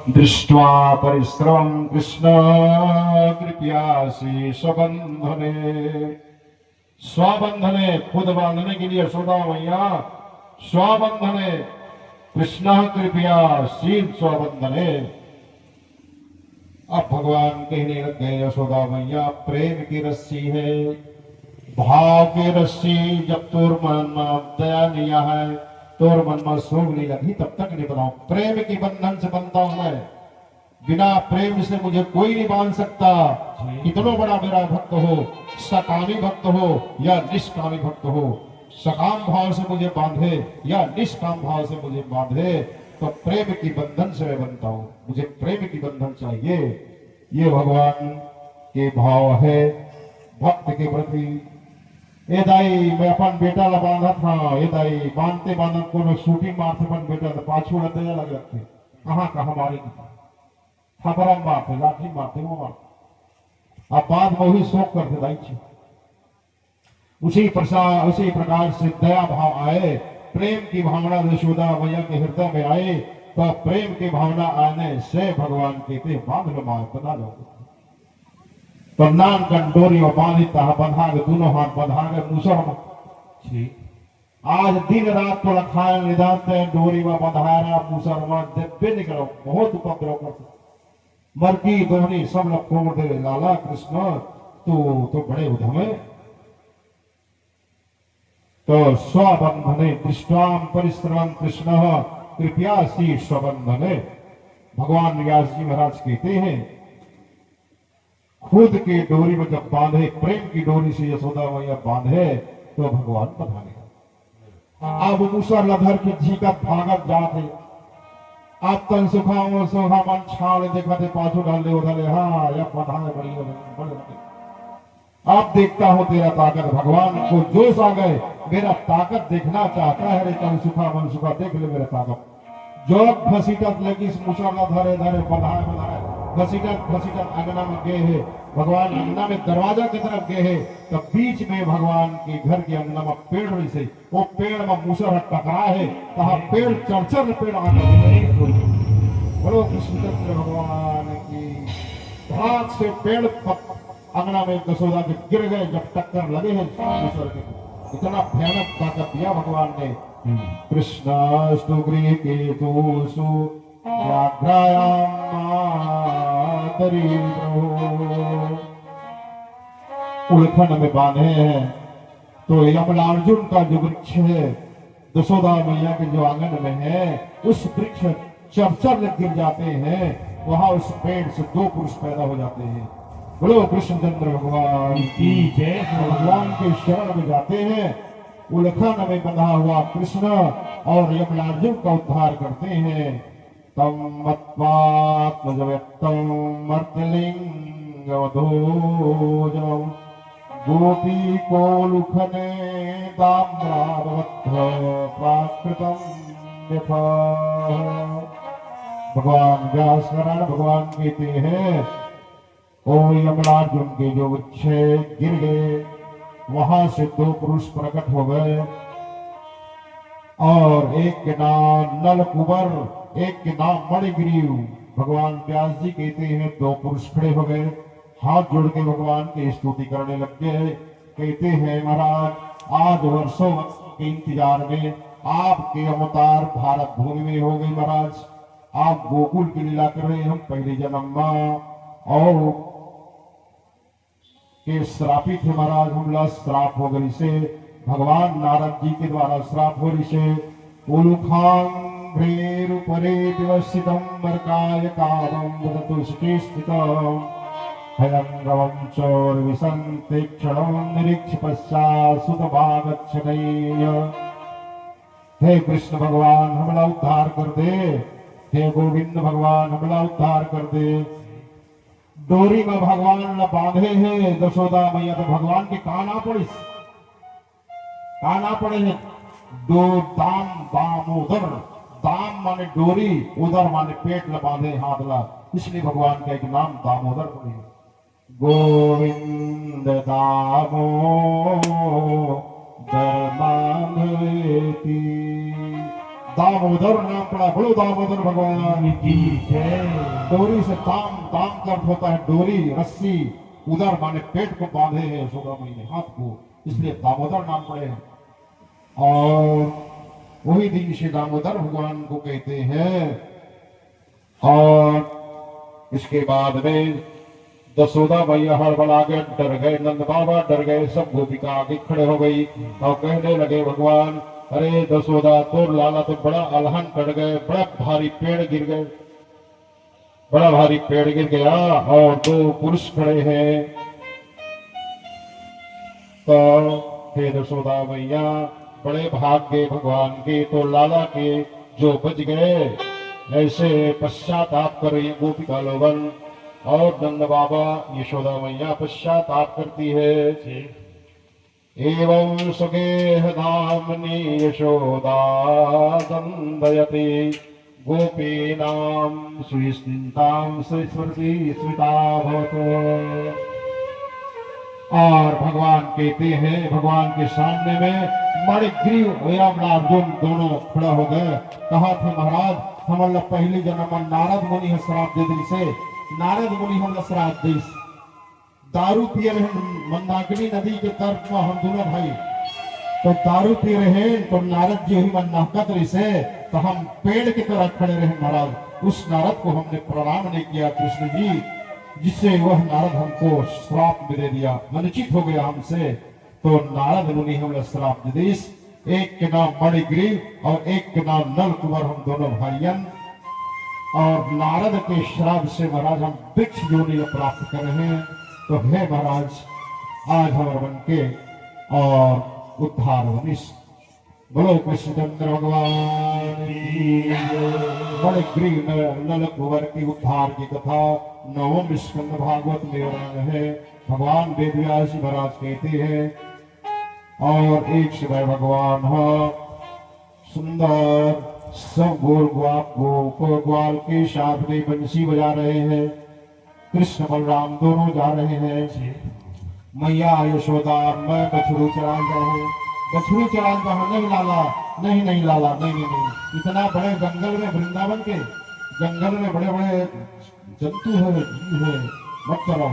दृष्ट्वा परिश्रम कृष्ण कृपयासी स्वबंधने। स्वबंधने खुद बांधने के लिए यशोदा मैया स्वबंधने कृष्ण कृपया शील स्वबंधने। अब भगवान कहने लग गए यशोदा मैया प्रेम की रस्सी है, भाव की रस्सी जब तोर मन में दया लिया है, तोर मन में शोभ नहीं लगी तब तक नहीं बनाऊ। प्रेम के बंधन से बनता हूं मैं, बिना प्रेम से मुझे कोई नहीं बांध सकता। कितना बड़ा मेरा भक्त हो, सकामी भक्त हो या निष्कामी भक्त हो, सकाम भाव से मुझे बांधे या निष्काम भाव से मुझे बांधे, तो प्रेम की बंधन से मैं बनता हूं। मुझे प्रेम की बंधन चाहिए। ये भगवान के भाव है भक्त के प्रति। ए दाई मैं अपन बेटा ला बांधा था, ए दाई बांधते बांधते कोनो शूटिंग मारते अपन बेटा तो पाछू लग लगते कहाँ मारेगी, खबरा मारते लाठी मारते वो मारते। अब बाद में वही शोक करते दाई छी। उसी प्रकार से दया भाव आए, प्रेम की भावना यशोदा मैया के हृदय में आए, तो प्रेम की भावना आने से भगवान कहते बांध लो मां बना लो। तो नान कन डोरी और बांधिता बंधा के दोनों हाथ बंधा के मुसर में आज दिन रात तो रखाए निदानते डोरी में बंधा रहा मुसर में दिव्य निकलो बहुत उपद्रव करते मरकी दोहनी सब लोग खोड़ दे लाला कृष्ण तो बड़े उधम है। तो स्वबंधने दृष्टाम परिश्रम कृष्ण कृपया सी स्वबंधने। भगवान व्यास जी महाराज कहते हैं खुद की डोरी में जब बांधे, प्रेम की डोरी से यशोदा मैया बांधे तो भगवान बधाने। अब मुसर लधर के झीकत भागत जाते, आप तन सुखा मन छाड़ देखते पाछू डाले उधले हाँ या बधाए बड़ी आप देखता हो तेरा ताकत। भगवान को जोश आ गए, मेरा ताकत देखना चाहता है रे तन सुखा मन सुखा देख ले मेरा ताकत। जो घसीटत लगी मुसर धरे धरे बधाए घसीटत अंगना में गए है। भगवान अंगना में दरवाजा की तरफ गए है, तब बीच में भगवान के घर के अंगना में पेड़ रही से वो पेड़ में मुसर टकरा है, कहा पेड़ चरचर पेड़ आकर बोलो कृष्णचंद्र भगवान की। भाग से पेड़ अंगना में यशोदा के गिर गए। जब टक्कर लगे हैं मुसर के, इतना भयानक ताकत दिया भगवान ने। कृष्णास्तु गृह के दोषु उलखन में बांधे हैं। तो यमलार्जुन का जो वृक्ष है यशोदा मैया के जो आंगन में है, उस वृक्ष चरचर गिर जाते हैं। वहां उस पेड़ से दो पुरुष पैदा हो जाते हैं। बोलो कृष्णचंद्र भगवान की जय। भगवान के शरण में जाते हैं। उलखन में बंधा हुआ कृष्ण और यमलार्जुन का उद्धार करते हैं। तम मत्वात्मजव्यक्तम मर्तलिंगवधोजनम गोपी को लुखने दाम्रावत्थ प्राकृतम यथा। भगवान व्यास नारायण भगवान कहते हैं ओ यमलार्जुन के जो वृक्ष गिर गए, वहां से दो पुरुष प्रकट हो गए और एक के नाम नल कुबर, एक के नाम मणिग्रीव। भगवान व्यास जी कहते हैं दो पुरुष खड़े हो गए, हाथ जोड़ के भगवान की स्तुति करने लग गए। कहते हैं महाराज आज वर्षों के इंतजार में आपके अवतार भारत भूमि में हो गई। महाराज आप गोकुल की लीला कर रहे हैं। हम पहले जन्म में और के श्रापित है महाराज, हमला श्राप हो गई से भगवान नारद जी के द्वारा श्राप हो रही से उलुखांग्रेरुपरे व्यवस्थितम मर्काय कामं वदतुष्टि स्थितम हयंगवं चोर विसंते क्षणं निरीक्ष पश्चात् सुतभागच्छनैय। हे कृष्ण भगवान हमला उद्धार कर दे, हे गोविंद भगवान हमला उद्धार कर दे। डोरी में भगवान न बांधे हैं यशोदा मैया, तो भगवान के काना पड़े हैं। दो दाम दामोदर, दाम माने डोरी, उदर माने पेट ल बांधे हाथ ला, इसलिए भगवान का एक नाम दामोदर पड़े। गोविंद दामोदर मांधेती दामोदर नाम पड़ा, बोलो दामोदर भगवान की जय। डोरी से ताम, ताम का अर्थ होता है डोरी, रस्सी। उधर माने पेट को बांधे हैं यशोदा मैया ने हाथ को, इसलिए दामोदर नाम पड़े हैं। और वही दिन श्री दामोदर भगवान को कहते हैं। और इसके बाद में दसोदा मैया हड़बड़ा गए, डर गए, नंद बाबा डर गए, सब गोपिका आगे खड़े हो गई और कहने लगे भगवान, अरे दसोदा तो लाला तो बड़ा अलहन कर गए, बड़ा भारी पेड़ गिर गए, बड़ा भारी पेड़ गिर गया और दो पुरुष खड़े हैं। तो हे दसोदा मैया, बड़े भाग्य भगवान के, तो लाला के जो बच गए। ऐसे पश्चाताप कर रही गोपिका लोगन और नंद बाबा यशोदा मैया पश्चाताप करती है। एवं सुगेह धामनी यशोदा दंदयते गोपीनां सुस्मितां स्मृति स्मिता भवतु। और भगवान कहते हैं, भगवान के सामने में मणिग्रीव एवं अर्जुन दोनों खड़ा हो गए। कहा थे महाराज, हम पहली जन्म में नारद मुनि है श्राप दे दी से, नारद मुनि हम श्राप दी, दारू पिए रहे मंदाकिनी नदी के तर्क में हम दोनों भाई, तो दारू पी रहे तो नारद जी हुई मन नहकत रही से, तो हम पेड़ की तरह खड़े रहे महाराज। उस नारद को हमने प्रणाम नहीं किया कृष्ण जी, जिससे वह नारद हमको श्राप भी दे दिया, वंचित हो गया हमसे। तो नारद मुनि हमें श्राप दे दी। एक के नाम मणिग्रीव और एक के नाम नल कुंवर, हम दोनों भाइयन। और नारद के श्राप से महाराज हम वृक्ष योनि प्राप्त कर रहे हैं। तो हे महाराज, आज हमारे बन के और उद्धार वनिश, बोलो कृष्णचंद्र भगवान की जय। मणिग्रीव नल कुंवर की उद्धार की कथा 9वें स्कंद भागवत में वर्णन है। भगवान वेदव्यास जी महाराज कहते हैं, और एक समय भगवान सुंदर सब ग्वाल के साथ में बंसी बजा रहे हैं। कृष्ण बलराम दोनों जा रहे हैं। मैया यशोदा मैं बछड़ू चरा जाऊं, बछड़ू चरा जाऊं। नहीं लाला, नहीं नहीं लाला, नहीं नहीं नहीं, इतना बड़े जंगल में, वृंदावन के जंगल में बड़े बड़े जंतु है, जीव है, मत चलो।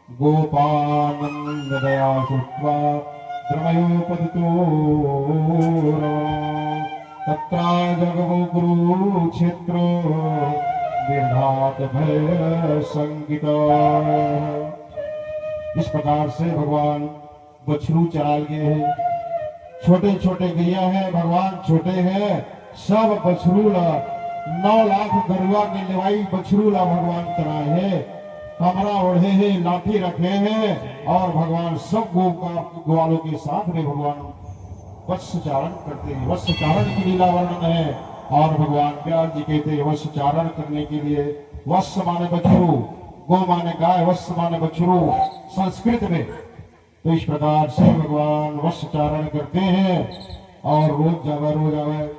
गोपानंद दया सुत्वा द्रमयोपदितो तत्रा जगवो कुरुक्षेत्र निर्घात भय संगित। इस प्रकार से भगवान बछरू चरा गए हैं। छोटे छोटे गैया है भगवान, छोटे हैं सब बछरू ला 9 लाख गरुआ के लेवाई बछरू ला भगवान चराए है। कमरा ओढ़े है, लाठी रखे हैं और भगवान सब ग्वालों के साथ में भगवान वत्सचारण करते हैं। वत्सचारण की लीला वर्णन है। और भगवान प्यार जी कहते हैं वत्सचारण करने के लिए, वत्स माने बछरू, गो माने गाय, वत्स माने बछरू संस्कृत में। तो इस प्रकार से भगवान वत्सचारण करते हैं और रोज जावे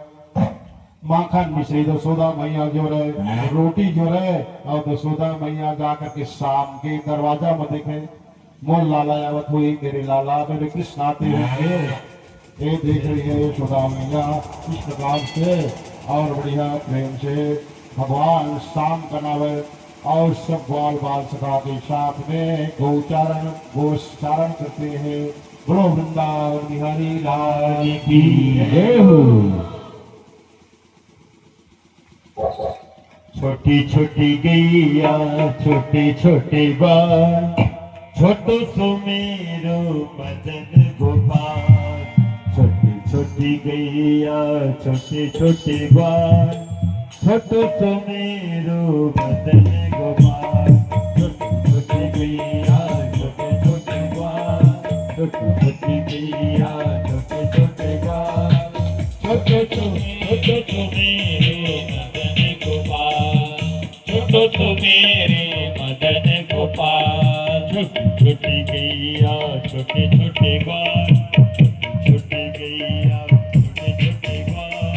माखन मिश्री दसोदा मैया जो रहे, रोटी जो रहे, और दसोदा मैया जाकर के शाम के दरवाजा में देखे, मोल लाला आवत हुई, तेरे लाला मेरे कृष्ण आते होंगे, ये देख रही है यशोदा मैया। इस प्रकार से और बढ़िया प्रेम से भगवान शाम बनावे और सब ग्वाल बाल सखा के साथ में गोचारण गोचारण करते हैं। बोलो वृंदावन बिहारी लाल की जय हो। छोटी छोटी गैया छोटे छोटे बाल, छोटो सो मेरो मदन गोपाल। छोटी छोटी गैया छोटे छोटे बाल, छोटो सो मेरो मदन गोपाल। छोटी छोटी गैया छोटे छोटे बाल, छोटी छोटी गैया छोटे छोटे बाल, छोटे छोटे तो मेरे मदन गोपाल। छोटी छोटी गैया छोटे छोटे बाल, छोटी गैया छोटे छोटे बाल,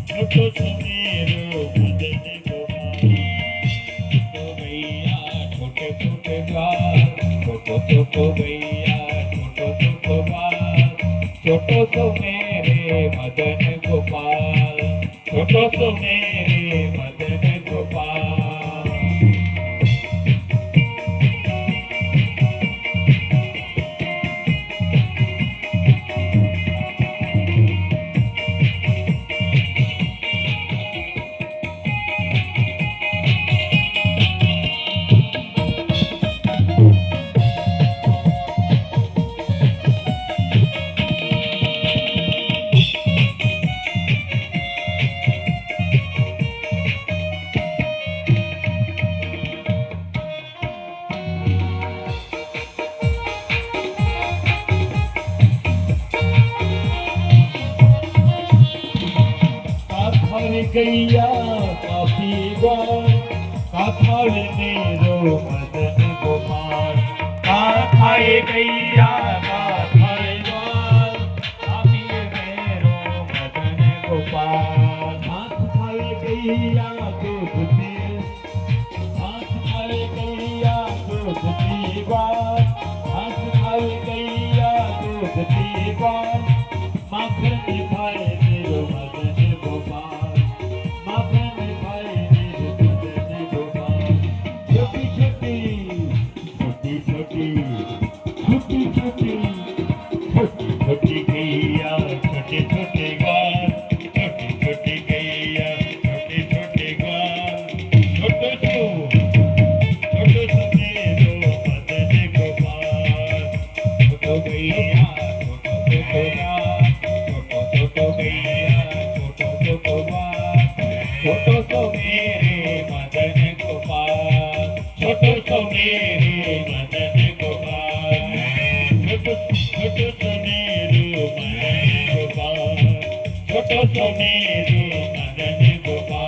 छोटो तो मेरे मदन गोपाल। तो गैया छोटे छोटे बाल, छोटो तो गैया छोटो छोटो बाल, छोटो तो मेरे मदन गोपाल। छोटो तो मेरे मदन गोपाल। गैया काफी बार काथाल मेरो मदन गोपाल। काथाए गैया काथाए बार काफी मेरो मदन गोपाल। हाथ खाए गैया दूध पी, हाथ खाए गैया दूध पी बार, हाथ खाए गैया दूध पी बार। माखन खाए मेरो मदन गोपाल, छोटी गैया छोटे छोटे गाल, छोटी छोटी गैया छोटे छोटे गाल। छोटो सो मेरो मदन गोपाल। छोटो गैया छोटो गाल, छोटो गैया छोटो गाल। छोटो सो मेरे मदन गोपाल, छोटो सो मेरे मदन गोपाल। छोटो सो मेरो मदन गोपाल, छोटो सो मेरो मदन गोपाल।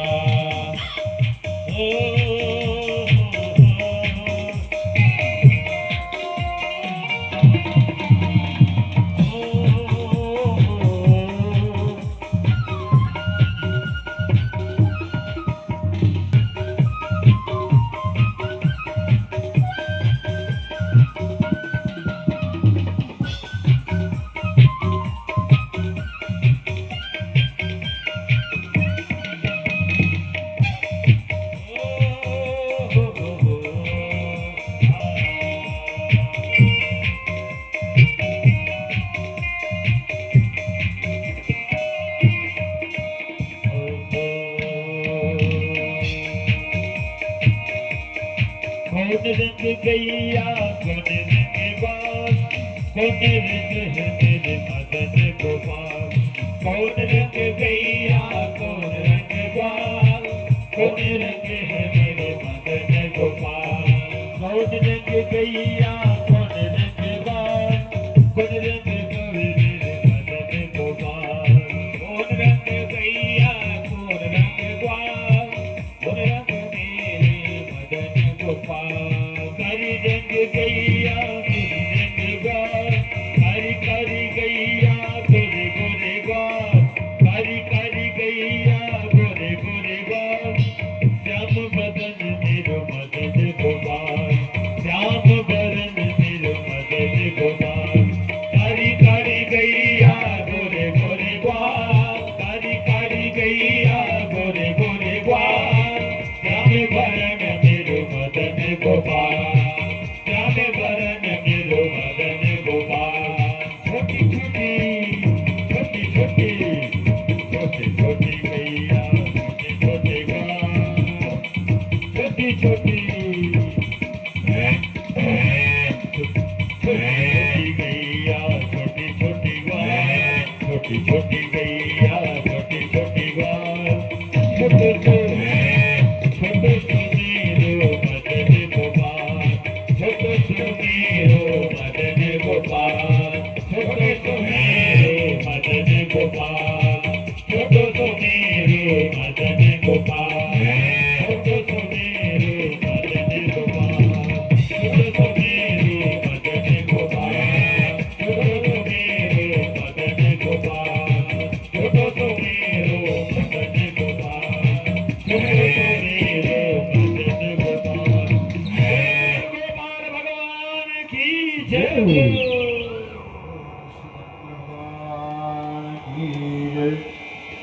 कौन रंग गैया कौन रंग बाल, कौन रंग है मेरे मदन गोपाल। कौन रंग गैया कौन रंग बाल, कौन रंग है मेरे मदन गोपाल। कौन रंग गैया कौन रंग बाल, कौन रंग मेरे मदन गोपाल। कौन रंग गैया कौन रंग बाल, कौन रंग मेरे मदन गोपाल। कारी रंग गैया मेरी रंग गाल, कारी कारी गैया गोरे गोरे गाल, कारी कारी गैया गोरे गोरे गाल। श्याम बदन मेरो मदन गोपाल, श्याम बदन मेरो मदन गोपाल। कारी कारी गैया गोरे गोरे गाल, कारी कारी गैया गोरे गोरे गाल। श्याम बदन मेरो मदन गोपाल, श्याम बदन मेरो मदन गोपाल। छोटी छोटी छोटी छोटी छोटी गैया छोटे छोटे गाल, छोटी छोटी गैया छोटी छोटी गाल, छोटी छोटी गैया छोटी छोटी गाल। छोटे छोटे मेरो मदन गोपाल, छोटे मेरो मदन गोपाल। छोटे मेरो मदन गोपाल, छोटे मेरो मदन गोपाल। छोटे मेरो मदन गोपाल, छोटे मेरो मदन गोपाल। छोटे मेरो मदन गोपाल, छोटे मेरो मदन गोपाल। छोटे मेरो मदन गोपाल। गोपाल भगवान की जय।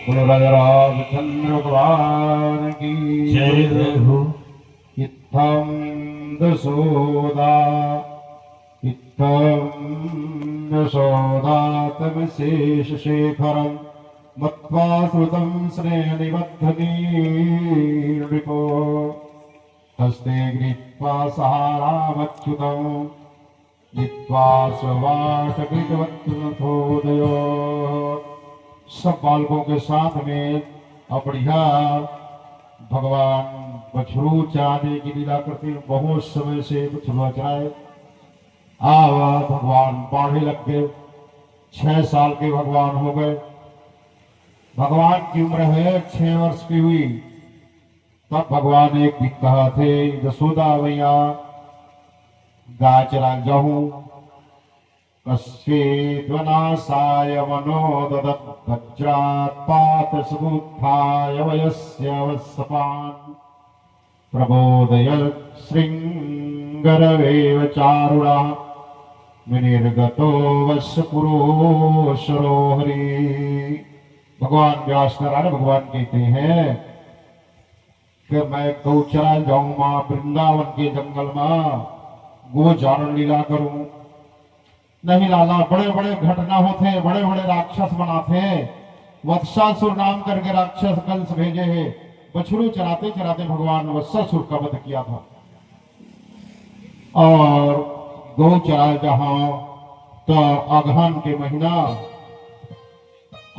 बोलो रामचंद्र भगवान की जय हो। इत्थं दशोदा तमशेषशेखरं मत्वा श्रुतं स्नेहनिबद्धनीर्विको हस्ते गृहीत्वा सहारामच्युतं जित्वा स्ववाटकृतवत्नथोदयो। सब बालकों के साथ में बढ़िया भगवान बछरू चाहने की लीला करते हैं। बहुत समय से बछरुआ चराए आवा भगवान बाढ़े लग गए। 6 साल के भगवान हो गए। भगवान की उम्र है 6 वर्ष की हुई तब भगवान एक दिन कहा थे यशोदा मैया गाय चरा जाऊं कस्येद्वनासाय मनो ददत् वज्रात् पातसमुत्थाय वयस्य वत्सपान् प्रबोधयत् शृङ्गरवेव चारुणा विनिर्गतो वत्सपुरोशरो हरि। भगवान व्यास नारायण भगवान कहते हैं कि मैं गौ चरा जाऊं मां वृंदावन के जंगल में गो चारण लीला करूं। नहीं लाला, बड़े बड़े घटना होते हैं, बड़े बड़े राक्षस बनाते हैं। वत्सासुर नाम करके राक्षस कंस भेजे हैं। बछड़ू चराते चराते भगवान वत्सासुर का वध किया था। और गौ चरा जहां तो अगहन के महीना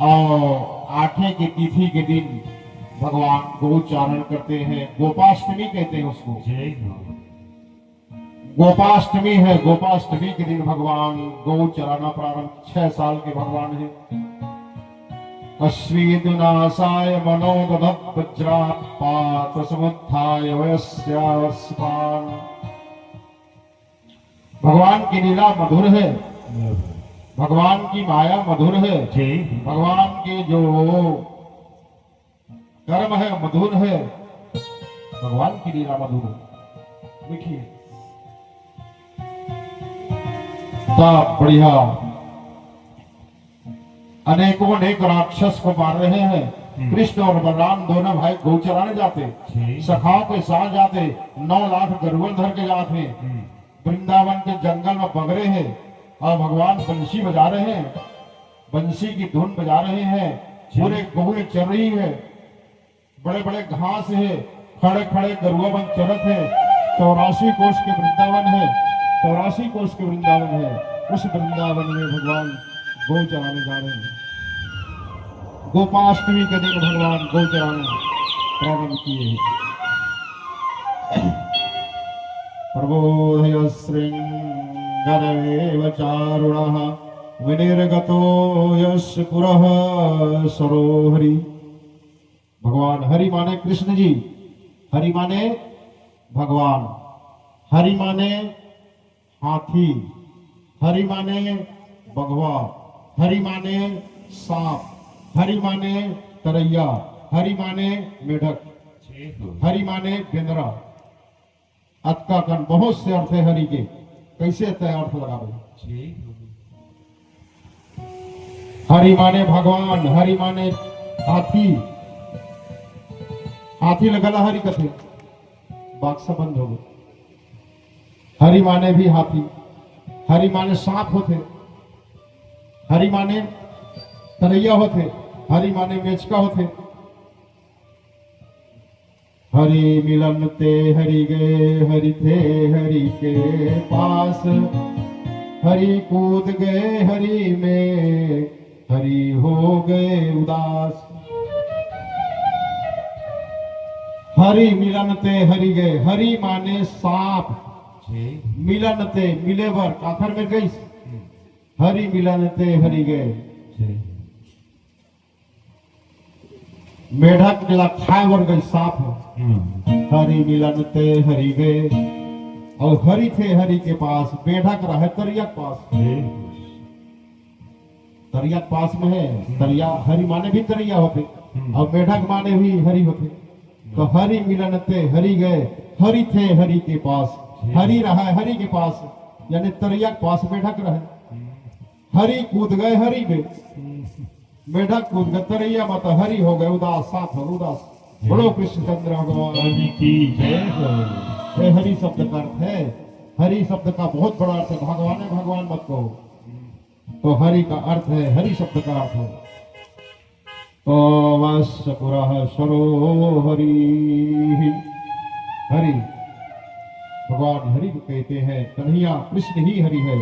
और 8वें की तिथि के दिन भगवान गौ चारण करते हैं। गोपाष्टमी कहते हैं उसको। जय हो। गोपाष्टमी है। गोपाष्टमी के दिन भगवान गौ चराना प्रारंभ 6 साल के भगवान है। अश्वीदुनासाय मनो ददत् वज्रात् पातसमुत्थाय वयस्यावस्पान्। भगवान की लीला मधुर है। भगवान की माया मधुर है। जय हो। भगवान के जो कर्म है मधुर है। भगवान की लीला मधुर है। देखिए तब बढ़िया अनेकों अनेक राक्षस को मार रहे हैं। कृष्ण और बलराम दोनों भाई गौ चराने जाते, सखाओं के साथ जाते, 9 लाख गरुड़ धर के जाते। वृंदावन के जंगल में बगरे हैं और भगवान बंसी बजा रहे हैं। बंसी की धुन बजा रहे हैं। पूरे गौएं चल रही है। बड़े बड़े घास है। खड़े खड़े गरुआ बन चरत है। 84 कोष के वृंदावन है। 84 कोष के वृंदावन है। उस वृंदावन में भगवान गौ चराने जा रहे हैं। गोपाष्टमी के दिन भगवान गौ चराने प्रारंभ किए हैं। प्रबोधय शृङ्गरवेव चारुणः विनिर्गतो यस्य पुरः सरो हरि। भगवान हरि माने कृष्ण जी, हरि माने भगवान, हरि माने हाथी, हरि माने बघवा, हरि माने सांप, हरि माने तरैया, हरि माने मेढक, हरि माने बेंदरा। अक्का कन बहुत से अर्थ है हरि के। कैसे तय अर्थ लगा रहे? हरि माने भगवान, हरि माने हाथी। हाथी लगला हरि कथे बाक्सा बंद हो गए। हरि माने भी हाथी, हरि माने सांप होते, हरि माने तरैया होते, हरि माने मेचका होते। हरि मिलन ते हरि गए, हरि थे हरि के पास, हरि कूद गए हरि में, हरि हो गए उदास। हरि मिलन ते हरि गए। हरि माने सांप, मिलन ते मिले बर काथर में गई। हरि मिलन ते हरि गए। मेढक मिला खाए वर गई सांप। हरि मिलन ते हरि गए। और हरि थे हरि के पास, मेढक रहे तरिया के पास। तरिया के पास में है तरिया। हरि माने भी तरिया होते और मेढक माने भी हरि होते। तो हरि मिलन ते हरि गए, हरि थे हरि के पास। हरि रहा हरि के पास, यानी तरिया के पास मेढक रहे। हरि कूद गए हरि में। मेढक कूद गतरैया मत हरि हो गए उदास, साथ हो उदास। बोलो कृष्णचंद्र भगवान की जय हो। ये हरि शब्द का अर्थ है। हरि शब्द का बहुत बड़ा अर्थ है, भगवान है भगवान मत कहो। तो हरि का अर्थ है, हरि शब्द का अर्थ है तो वस्य पुरः सरो हरि। हरि भगवान हरि को कहते हैं, कन्हैया कृष्ण ही हरि है।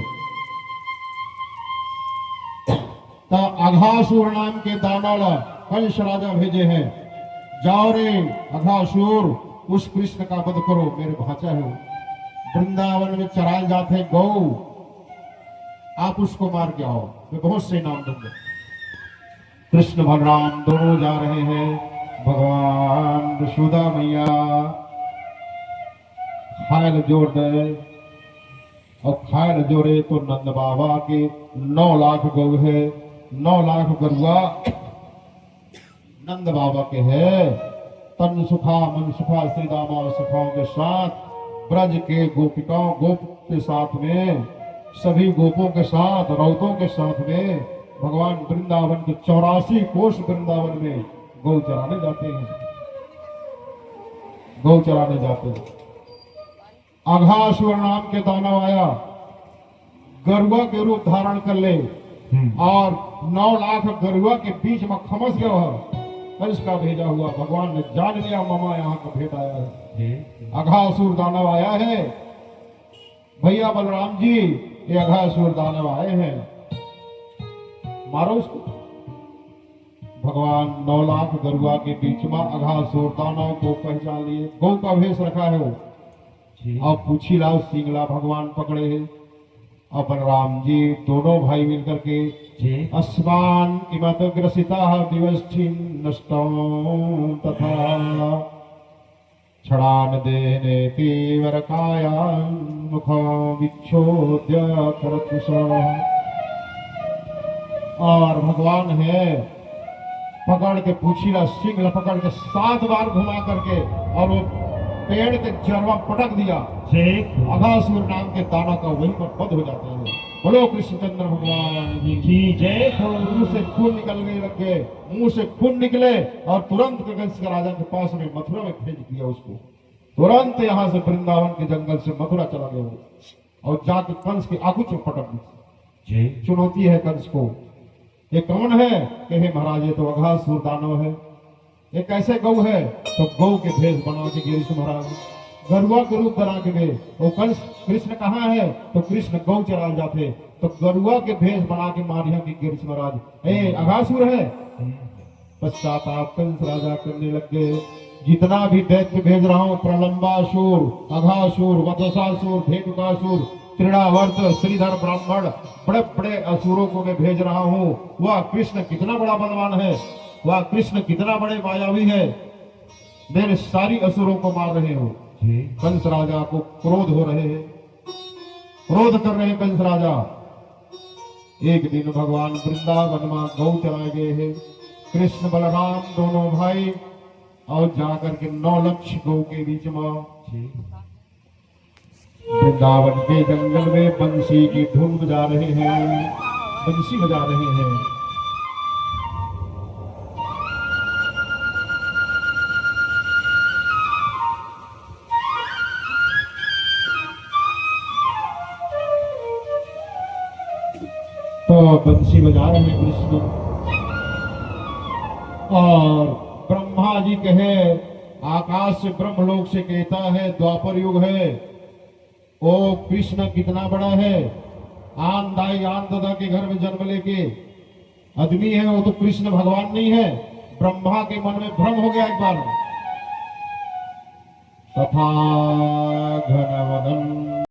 तो अघासुर नाम के दानव कंस राजा भेजे हैं, जाओ रे अघासुर उस कृष्ण का वध करो, मेरे भाचा हो। वृंदावन में चराए जाते गौ, आप उसको मार के आओ, मैं बहुत से नाम दूंगा। कृष्ण बलराम दोनों जा रहे हैं। भगवान यशोदा मैया खायल जोड़ दे, और खायल जोड़े तो नंद बाबा के 9 लाख गौ है, 9 लाख गरुआ नंद बाबा के है। तन सुखा मन सुखा श्री दामा सुखाओं के साथ, ब्रज के गोपिकाओं गोप के साथ में, सभी गोपों के साथ, रौतों के साथ में भगवान वृंदावन के 84 कोष वृंदावन में गौ चराने जाते हैं, गौ चराने जाते हैं। अघासुर नाम के दानव आया, गरुआ के रूप धारण कर ले और 9 लाख गरुआ के बीच में खमस गया है। कंस का भेजा हुआ, भगवान ने जान लिया मामा यहाँ का भेद आया है, अघासुर दानव आया है। भैया बलराम जी ये अघासुर दानव आए हैं, मारो उसको। भगवान 9 लाख गरुआ के बीच में अघासुर दानव को पहचान लिए, गौ का भेष रखा है वो। अब पूछी लाओ सिंगला भगवान पकड़े हैं, और बलराम जी दोनों भाई मिलकर के अस्मान किमत ग्रसिता दिवष्ठिन नष्टों तथा छड़ान देने तीव्र कायान मुख विक्षोध्य करतुषा। और भगवान है पकड़ के पूछीला सिंगला पकड़ के 7 बार घुमा करके और वो पेड़ के जड़वा पटक दिया। अघासुर नाम के दानव का वहीं पर वध हो जाता है। बोलो कृष्णचंद्र भगवान की जय हो। मुंह से खून निकलने लगे, मुंह से खून निकले और तुरंत कंस के राजा के पास में मथुरा में भेज दिया उसको। तुरंत यहाँ से वृंदावन के जंगल से मथुरा चला गया वो, और जाके कंस के आगू में पटक दी। चुनौती है कंस को, ये कौन है? कहे महाराज ये तो अघासुर दानव है। ये कैसे गौ है? तो गौ के भेष बना के गिरीश महाराज, गरुआ के रूप बना के गए। वो कंस कृष्ण कहाँ है? तो कृष्ण गौ चरा जाते, तो गरुआ के भेष बना के मारिया की गिरीश महाराज ए अघासुर है। पश्चाताप कंस राजा करने लग गए, जितना भी दैत्य भेज रहा हूँ, प्रलंबासुर, अघासुर, वत्सासुर, धेनुकासुर, त्रिणावर्त, श्रीधर ब्राह्मण, बड़े बड़े असुरों को मैं भेज रहा हूँ। वह कृष्ण कितना बड़ा बलवान है, वह कृष्ण कितना बड़े मायावी है, मेरे सारी असुरों को मार रहे हो। कंस राजा को क्रोध हो रहे हैं, क्रोध कर रहे हैं कंस राजा। एक दिन भगवान वृंदावन में गौ चराए गए हैं, कृष्ण बलराम दोनों भाई, और जाकर के 9 लक्ष गौ के बीच में वृंदावन के जंगल में बंसी की धुन बजा रहे हैं, बंसी बजा रहे हैं। तो बंसी बजा रहे हैं कृष्ण, और ब्रह्मा जी कहे आकाश से ब्रह्मलोक से कहता है द्वापर युग है, ओ कृष्ण कितना बड़ा है, आन दाई आन दादा के घर में जन्म लेके आदमी है, वो तो कृष्ण भगवान नहीं है। ब्रह्मा के मन में भ्रम हो गया एक बार। तथा घन वदन